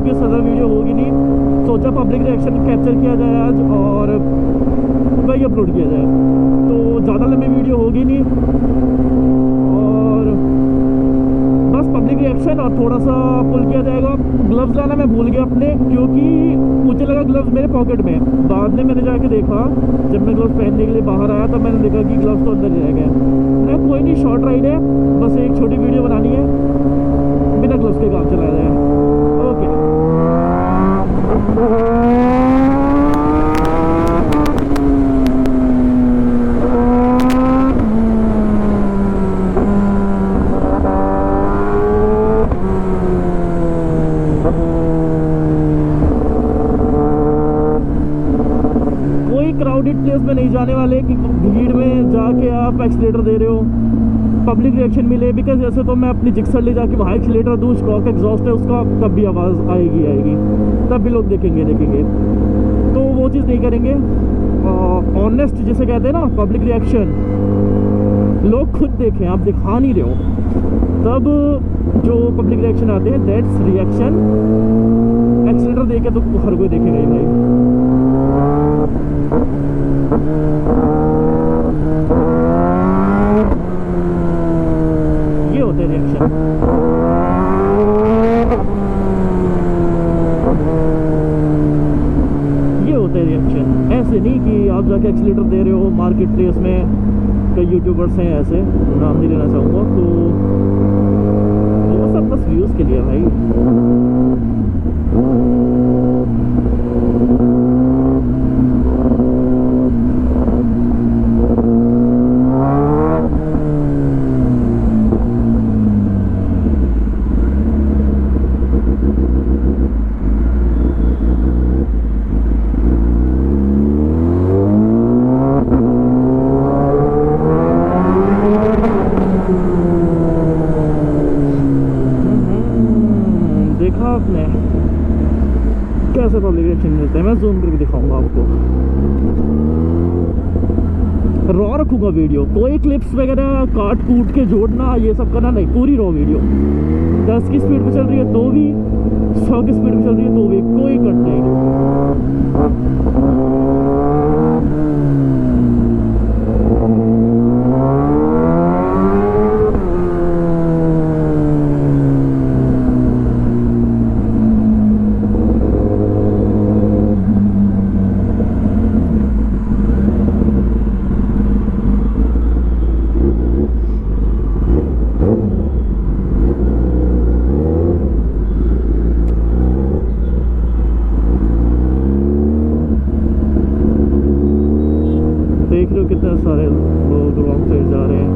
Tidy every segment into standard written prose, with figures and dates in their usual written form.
क्योंकि ज़्यादा वीडियो होगी नहीं, सोचा पब्लिक रिएक्शन कैप्चर किया जाए आज और वही अपलोड किया जाए। तो ज़्यादा लंबी वीडियो होगी नहीं और बस पब्लिक रिएक्शन और थोड़ा सा पुल किया जाएगा। ग्लव्स लाना मैं भूल गया अपने, क्योंकि मुझे लगा ग्लव्स मेरे पॉकेट में, बाद में मैंने जाके देखा, जब मैं ग्लव्स पहनने के लिए बाहर आया तब मैंने देखा कि ग्लव्स तो अंदर ही रह गए। मैं कोई नहीं, शॉर्ट राइड है, बस एक छोटी वीडियो बनानी है, बिना ग्लव्स के काम चलाया जाए। ओके क्राउडेड प्लेस में नहीं जाने वाले कि भीड़ में जाके आप एक्सीलेटर दे रहे हो, पब्लिक रिएक्शन मिले। बिकॉज जैसे तो मैं अपनी जिक्सर ले जाके वहाँ एक्सीलेटर दूँ, स्टॉक एग्जॉस्ट है उसका, तब भी आवाज़ आएगी, तब भी लोग देखेंगे। तो वो चीज़ नहीं करेंगे। ऑनेस्ट जिसे कहते हैं ना, पब्लिक रिएक्शन लोग खुद देखें, आप दिखा नहीं रहे हो, तब जो पब्लिक रिएक्शन आते हैं दैट्स रिएक्शन। एक्सीलेटर देखे तो हर कोई देखेगा ही भाई। ये होते हैं रिएक्शन। ये होते हैं रिएक्शन। ऐसे नहीं कि आप जाके एक्सीलेटर दे रहे हो मार्केट प्लेस में। कई यूट्यूबर्स हैं ऐसे, नाम नहीं लेना चाहूँगा, तो वो सब बस व्यूज़ के लिए भाई। आपने कैसे पब्लिक रिएक्शन मिलते हैं, मैं जूम करके दिखाऊंगा आपको। रॉ रखूंगा वीडियो, कोई क्लिप्स वगैरह काट कूट के जोड़ना ये सब करना नहीं, पूरी रॉ वीडियो। 10 की स्पीड पे चल रही है तो भी, 100 की स्पीड पे चल रही है तो भी, कोई कट नहीं। कितने सारे लोग रॉन्ग साइड जा रहे हैं।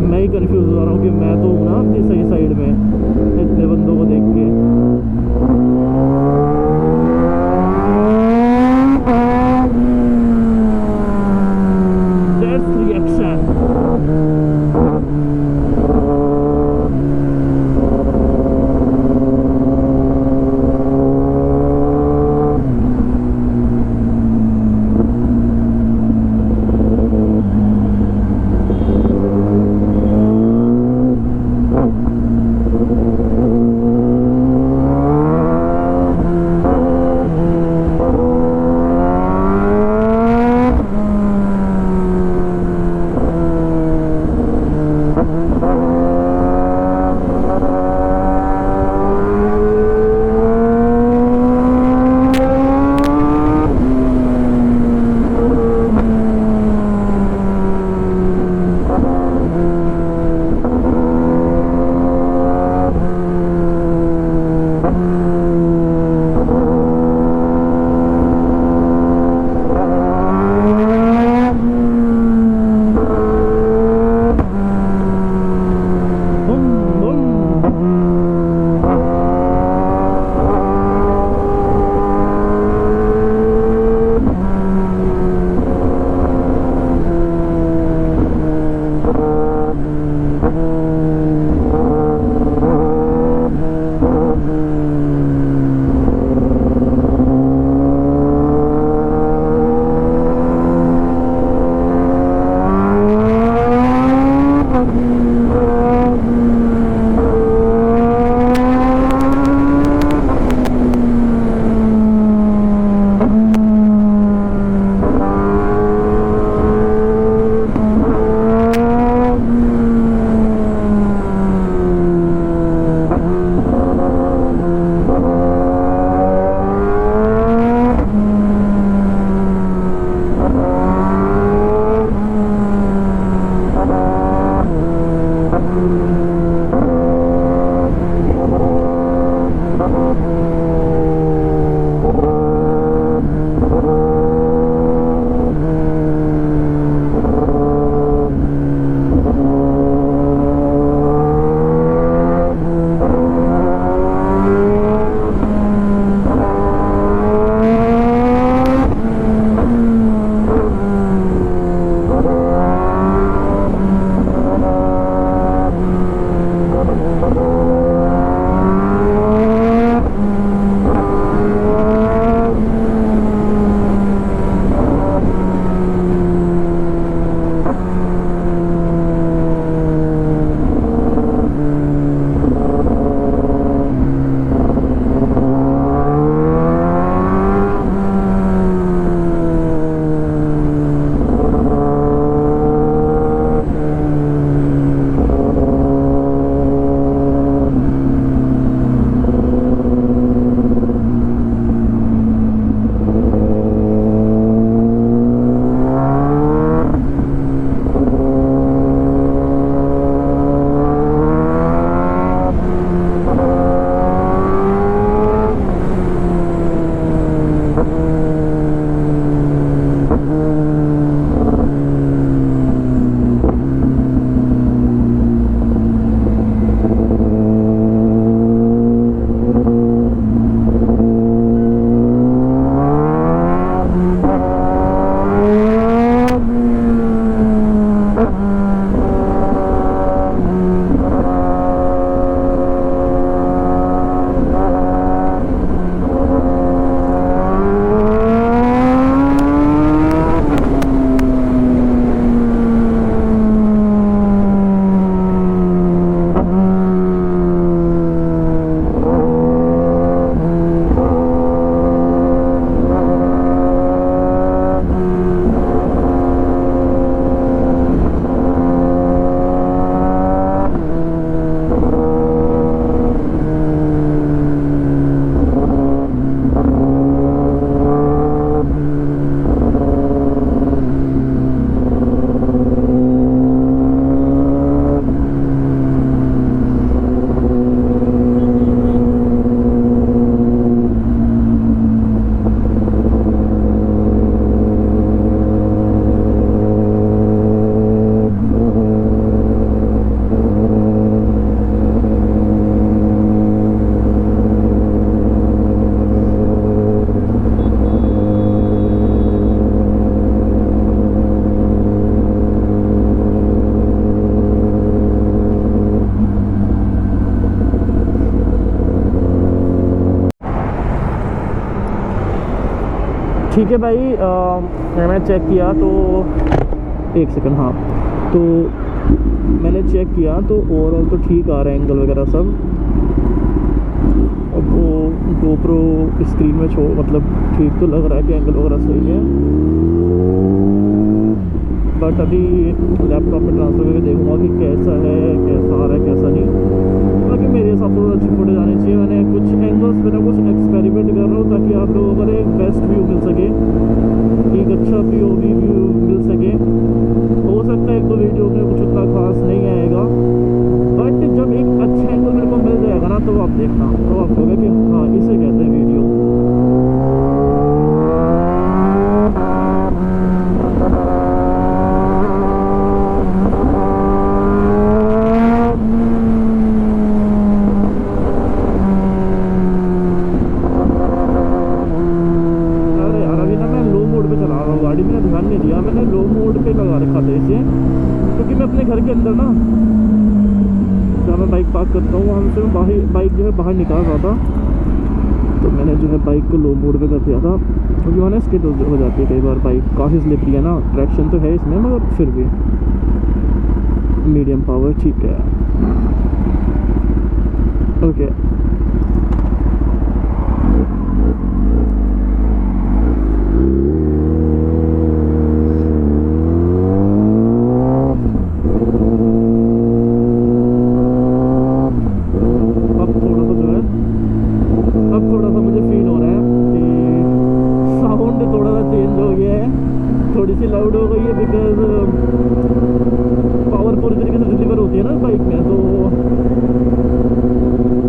मैं ही कंफ्यूज हो रहा हूँ कि मैं तो हूँ ना अपनी सही साइड में, इतने बंदों को देख के। That's reaction. ठीक है भाई, मैंने चेक किया तो एक सेकंड, हाँ तो मैंने चेक किया तो ओवरऑल तो ठीक आ रहा है एंगल वगैरह सब। अब वो GoPro स्क्रीन में मतलब ठीक तो लग रहा है कि एंगल वगैरह सही है, बट अभी लैपटॉप में ट्रांसफर करके देखूँगा कि कैसा है, कैसा आ रहा है, कैसा नहीं। बाकी मेरे हिसाब से अच्छी फुटेज आनी चाहिए। मैंने कुछ एंगल्स में कुछ एक्सपेरिमेंट कर रहा हूँ ताकि आप लोगों को एक बेस्ट व्यू मिल सके, एक अच्छा POV व्यू मिल सके। हो सकता है एक दो वीडियो में कुछ उतना खास नहीं आएगा, बट जब एक अच्छा एंगल मेरे को मिल जाएगा ना तो आप देखना, तो आप कहोगे कि हाँ इसे कहते हैं वीडियो। घर के अंदर ना जहाँ मैं बाइक पार्क करता हूँ वहाँ से मैं बाइक जो है बाहर निकाल रहा था, तो मैंने जो है बाइक को लो मोड पे कर दिया था, क्योंकि वहाँ स्किड हो जाती है कई बार, बाइक काफ़ी स्लिपरी है ना, ट्रैक्शन तो है इसमें मगर फिर भी मीडियम पावर ठीक है। ओके लाउड हो गई है बिकॉज पावर पूरी तरीके से डिलीवर होती है ना बाइक में, तो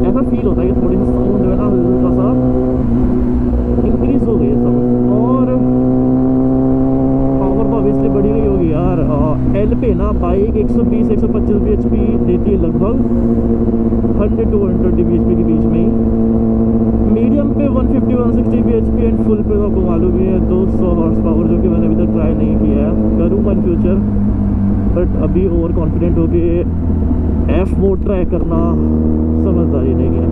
ऐसा फील होता है कि थोड़ी सी साउंड जो है ना हल्का सा इंक्रीज हो गई है साउंड। और पावर तो ऑब्वियसली बढ़ी गई होगी यार। एल पे ना बाइक 120-125 bhp देती है लगभग, 100 to 120 bhp के बीच में ही। मीडियम पे 150-160 bhp एंड फुल पे तो आपको मालूम ही है 200 हॉर्स पावर, जो कि मैंने अभी तक ट्राई नहीं किया है, करूँगा इन फ्यूचर। बट अभी ओवर कॉन्फिडेंट हो के F मोड ट्राई करना समझदारी नहीं है।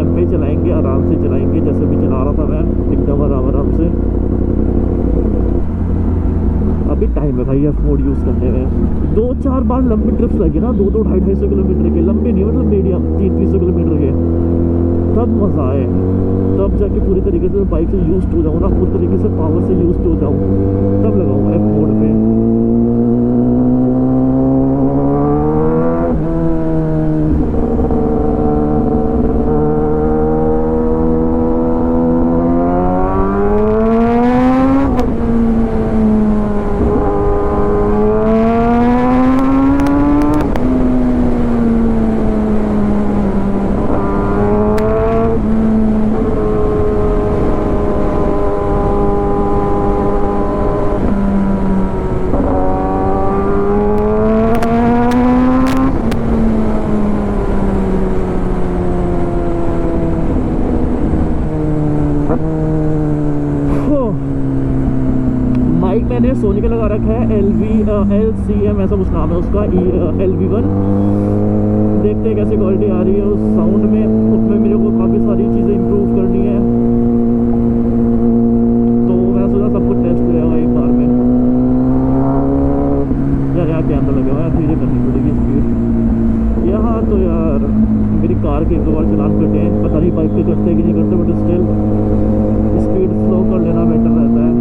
M पे चलाएंगे, आराम से चलाएंगे, जैसे भी चला रहा था मैं एकदम आराम से। अभी टाइम है भाई F मोड यूज़ करने में। 2-4 बार लंबी ट्रिप्स लगी ना, 200-250 किलोमीटर के, लंबे नहीं मतलब मीडियम 300 किलोमीटर के, तब मज़ा आए, तब जाके पूरी तरीके से बाइक से यूज़ हो जाऊँ ना, पूरी तरीके से पावर से यूज़ हो जाऊँ, तब लगाऊँ F मोड पे। मैंने सोनी का लगा रखा है LCM ऐसा कुछ नाम है उसका, LV1। देखते हैं कैसी क्वालिटी आ रही है उस साउंड में। उसमें मेरे को काफ़ी सारी चीज़ें इम्प्रूव करनी है, तो मैं सोचा सब कुछ टेस्ट हो जाएगा एक बार में। यार यहाँ कैमरा लगा हुआ है, धीरे करनी पड़ेगी स्पीड यहाँ तो। यार मेरी कार के 1-2 बार चलान कटे हैं, पता नहीं बाइक पे करते हैं कि नहीं करते, बट स्टिल स्पीड स्लो कर लेना बेटर रहता है।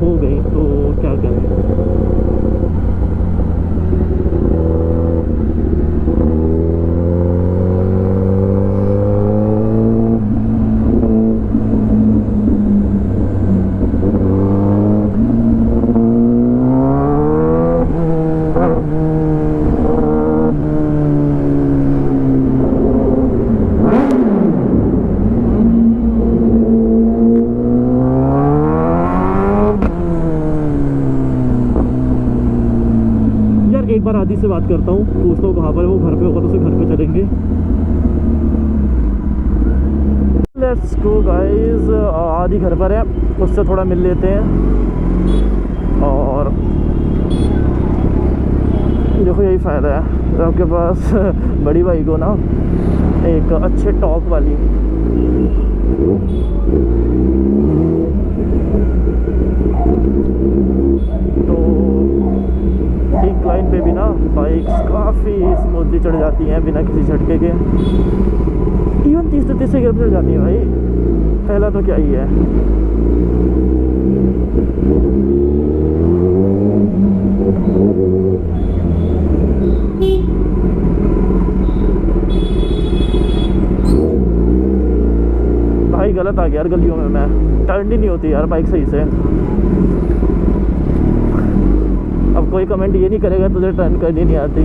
हो गई तो क्या करें। एक बार आदि से बात करता हूँ, पूछता हूँ कहाँ पर है, वो घर पे होगा तो उसे घर पे चलेंगे। लेट्स गो गाइस, आदि घर पर है, उससे थोड़ा मिल लेते हैं। और देखो यही फ़ायदा है आपके पास बड़ी बाइक हो ना, एक अच्छे टॉक वाली। लाइन पे भी ना बाइक्स काफ़ी स्मूथली चढ़ जाती हैं बिना किसी झटके के। इवन 30 से गिर चढ़ जाती है भाई, पहला तो क्या ही है। भाई गलत आ गया यार गलियों में, मैं टर्न ही नहीं होती यार बाइक सही से। अब कोई कमेंट ये नहीं करेगा तुझे टर्न करनी नहीं आती।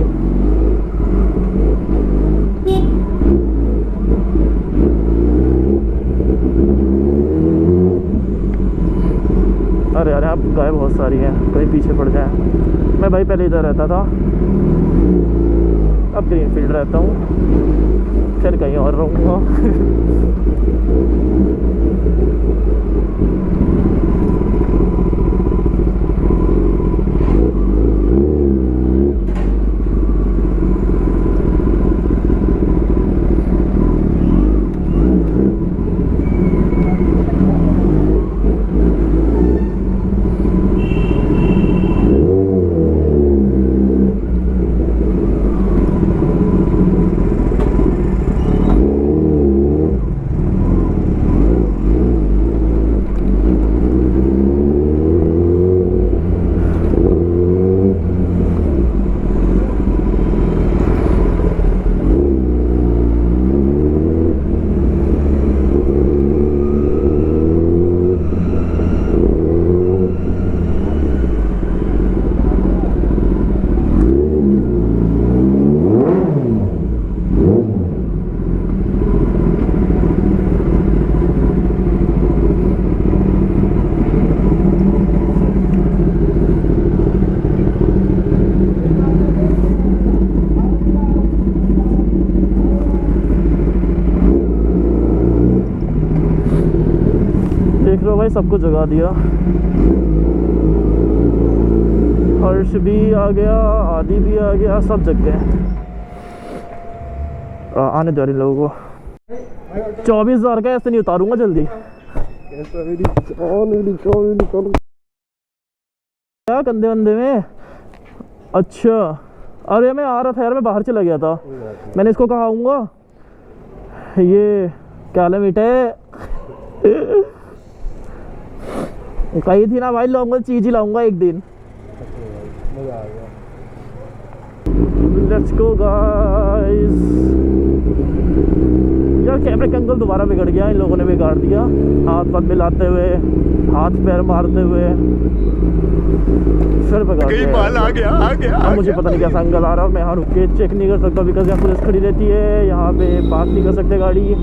अरे यार यहाँ गाय बहुत सारी हैं, कहीं पीछे पड़ जाए। मैं भाई पहले इधर रहता था, अब ग्रीनफील्ड रहता हूँ, फिर कहीं और रहूँगा भाई सबको जगा दिया। हर्ष भी आ गया, आदि भी आ गया, सब जग गए। आने दो इन लोगों को। 24,000 का ऐसे नहीं उतारूंगा जल्दी। क्या कंधे वंदे में? अच्छा अरे मैं आ रहा था यार, मैं बाहर चला गया था। मैंने इसको कहा आऊँगा, ये क्या मीठे कही थी ना भाई, लाऊंगा चीज ही लाऊंगा एक दिन। Let's go guys. यार कैमरे का एंगल दोबारा बिगड़ गया, इन लोगों ने बिगाड़ दिया। हाथ पाथ मिलाते हुए, हाथ पैर मारते हुए फिर बिगाड़ दिया। अब मुझे पता नहीं कैसा एंगल आ रहा है, मैं यहाँ रुक के चेक नहीं कर सकता बिकॉज यहाँ पुलिस खड़ी रहती है। यहाँ पे पार्क नहीं कर सकते गाड़ी,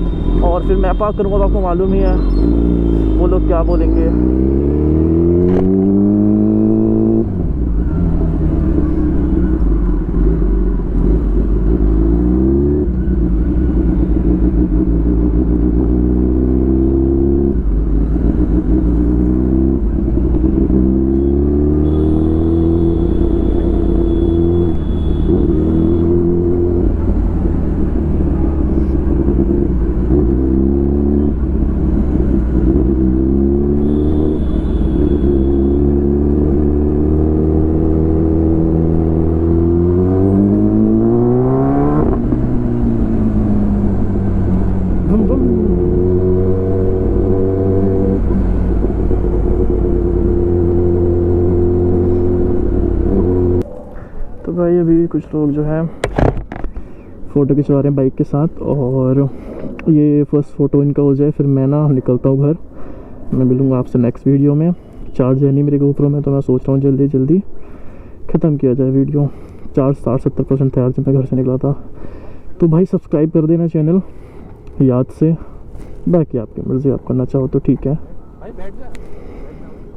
और फिर मैं पार्क करूँगा तो आपको मालूम ही है वो लोग क्या बोलेंगे। भी कुछ लोग जो है फ़ोटो खिंचवा रहे हैं बाइक के साथ, और ये फर्स्ट फ़ोटो इनका हो जाए फिर मैं ना निकलता हूँ घर। मैं मिलूँगा आपसे नेक्स्ट वीडियो में। चार्ज है नहीं मेरे GoPro में, तो मैं सोच रहा हूँ जल्दी जल्दी ख़त्म किया जाए वीडियो। चार्ज 60-70% था जब मैं घर से निकला था। तो भाई सब्सक्राइब कर देना चैनल याद से, बाकी आपकी मर्ज़ी, आप करना चाहो तो ठीक है।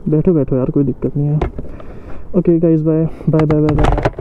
बैठो बैठो यार, कोई दिक्कत नहीं है। Okay guys, bye bye bye bye bye.